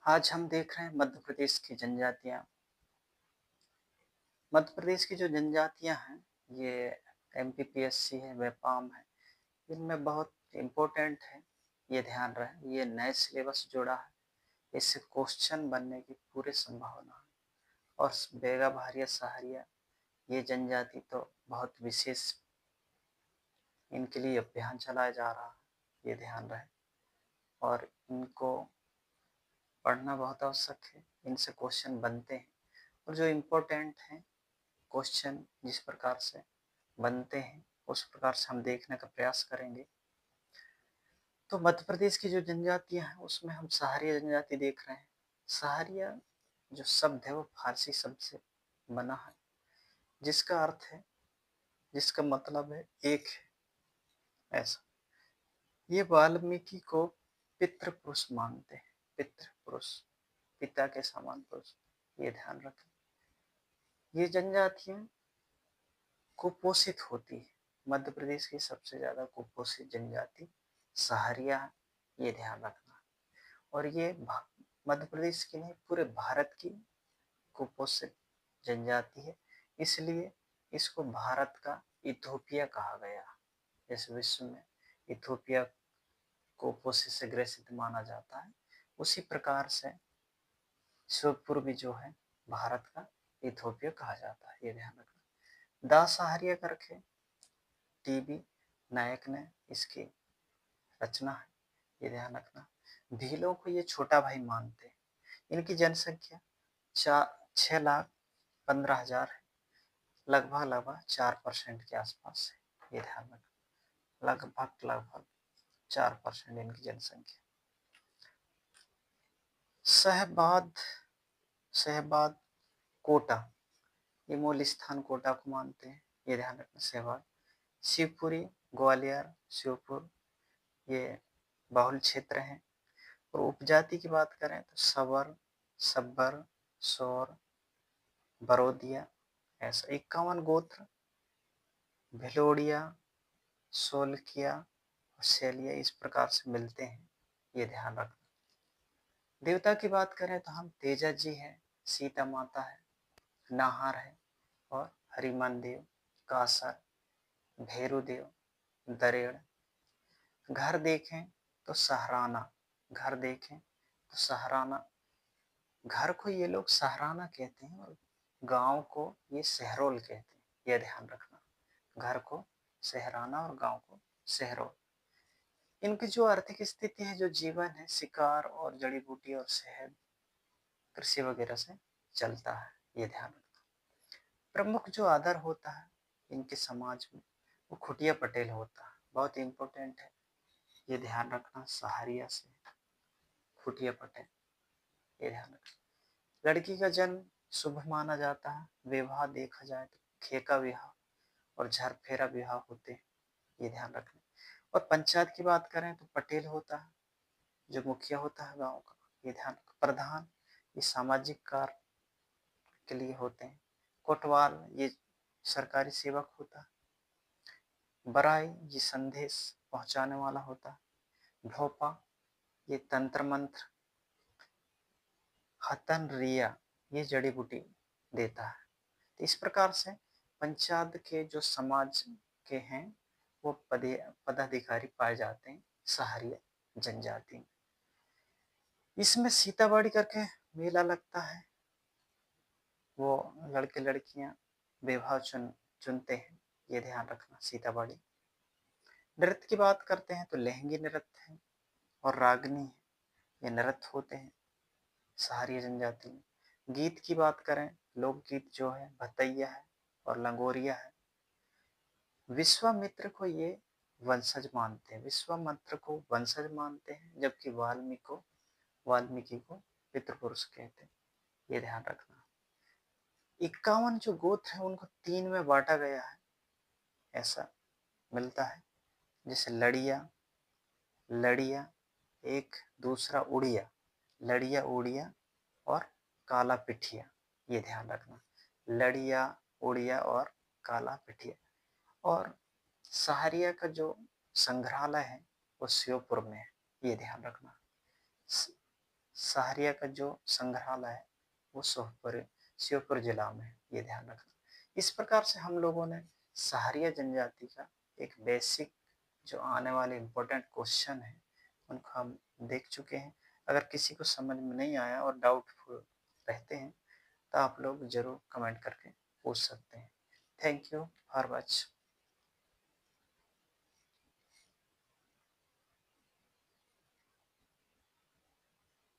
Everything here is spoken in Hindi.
आज हम देख रहे हैं मध्य प्रदेश की जनजातियाँ। मध्य प्रदेश की जो जनजातियाँ हैं, ये एमपीपीएससी है, व्यापाम है, इनमें बहुत इम्पोर्टेंट है। ये ध्यान रहे, ये नए सिलेबस जोड़ा है, इससे क्वेश्चन बनने की पूरी संभावना है। और बेगा भारिया सहारिया ये जनजाति तो बहुत विशेष, इनके लिए अभियान चलाया जा रहा है, ये ध्यान रहे। और इनको पढ़ना बहुत आवश्यक है, इनसे क्वेश्चन बनते हैं। और जो इम्पोर्टेंट हैं क्वेश्चन जिस प्रकार से बनते हैं उस प्रकार से हम देखने का प्रयास करेंगे। तो मध्य प्रदेश की जो जनजातियां हैं उसमें हम सहारिया जनजाति देख रहे हैं। सहारिया जो शब्द है वो फारसी शब्द से बना है, जिसका अर्थ है, जिसका मतलब है एक है, ऐसा। ये वाल्मीकि को पितृ पुरुष मानते हैं, पितृ पुरुष, पिता के समान पुरुष, ये ध्यान रखें। ये जनजातियां कुपोषित होती है। मध्य प्रदेश की सबसे ज्यादा कुपोषित जनजाति सहारिया है, ये ध्यान रखना। और ये मध्य प्रदेश की नहीं, पूरे भारत की कुपोषित जनजाति है, इसलिए इसको भारत का इथोपिया कहा गया। इस विश्व में इथोपिया कुपोषित से ग्रसित माना जाता है, उसी प्रकार से शिवपुर भी जो है भारत का इथोपिया कहा जाता है, ये ध्यान रखना। दासहारिया करके टीबी नायक ने इसकी रचना है, ये ध्यान रखना। भीलों को ये छोटा भाई मानते हैं। इनकी जनसंख्या 6,15,000 है, लगभग 4% के आसपास है, ये ध्यान रखना। लगभग 4% इनकी जनसंख्या। शहबाद शहबाद कोटा, ये मूल स्थान कोटा को मानते हैं, ये ध्यान रखना। शहबाद शिवपुरी, ग्वालियर, श्योपुर, ये बाहुल क्षेत्र हैं। और उपजाति की बात करें तो सवर, सब्बर, सौर, बरोदिया, ऐसा 51 गोत्र भिलोड़िया, सोलकिया और शैलिया इस प्रकार से मिलते हैं, ये ध्यान रखना। देवता की बात करें तो हम तेजा जी हैं, सीता माता है, नाहर है, और हरिमान देव, कासर, भैरू देव, दरेड़। घर देखें तो सहराना, घर देखें तो सहराना, घर को ये लोग सहराना कहते हैं और गांव को ये सहरोल कहते हैं, यह ध्यान रखना। घर को सहराना और गांव को सहरोल। इनकी जो आर्थिक स्थिति है, जो जीवन है, शिकार और जड़ी बूटी और शहद, कृषि वगैरह से चलता है, ये ध्यान रखना। प्रमुख जो आदर होता है इनके समाज में वो खुटिया पटेल होता है, बहुत इंपॉर्टेंट है, ये ध्यान रखना। सहारिया से खुटिया पटेल, ये ध्यान रखना। लड़की का जन्म शुभ माना जाता है। विवाह देखा जाए तो खेका विवाह और झरफेरा विवाह होते हैं, ये ध्यान रखना। और पंचायत की बात करें तो पटेल होता है, जो मुखिया होता है गांव का, ये ध्यान रखना। प्रधान ये सामाजिक कार्य के लिए होते हैं। कोटवाल ये सरकारी सेवक होता है। बराई ये संदेश पहुंचाने वाला होता है। भोपा ये तंत्र मंत्र। हतन रिया ये जड़ी बूटी देता है। तो इस प्रकार से पंचायत के जो समाज के हैं वो पदाधिकारी पाए जाते हैं सहारिया जनजाति में। इसमें सीताबाड़ी करके मेला लगता है, वो लड़के लड़कियां विवाह चुनते हैं, ये ध्यान रखना। सीताबाड़ी नृत्य की बात करते हैं तो लहंगी नृत्य है और रागनी है, ये नृत्य होते हैं सहारिया जनजाति में। गीत की बात करें, लोकगीत जो है भतैया है और लंगोरिया है। विश्वामित्र को ये वंशज मानते हैं, विश्वामित्र को वंशज मानते हैं, जबकि वाल्मीकि को पितृपुरुष कहते हैं, ये ध्यान रखना। 51 जो गोत्र है उनको 3 में बांटा गया है, ऐसा मिलता है। जैसे लड़िया, लड़िया एक, दूसरा उड़िया, लड़िया उड़िया और काला पिठिया, ये ध्यान रखना। लड़िया, उड़िया और काला पिठिया। और सहारिया का जो संग्रहालय है वो श्योपुर में है, ये ध्यान रखना। सहारिया का जो संग्रहालय है वो श्योपुर जिला में है, ये ध्यान रखना। इस प्रकार से हम लोगों ने सहारिया जनजाति का एक बेसिक जो आने वाले इम्पोर्टेंट क्वेश्चन है उनको हम देख चुके हैं। अगर किसी को समझ में नहीं आया और डाउटफुल रहते हैं तो आप लोग ज़रूर कमेंट करके पूछ सकते हैं। Thank you for watch.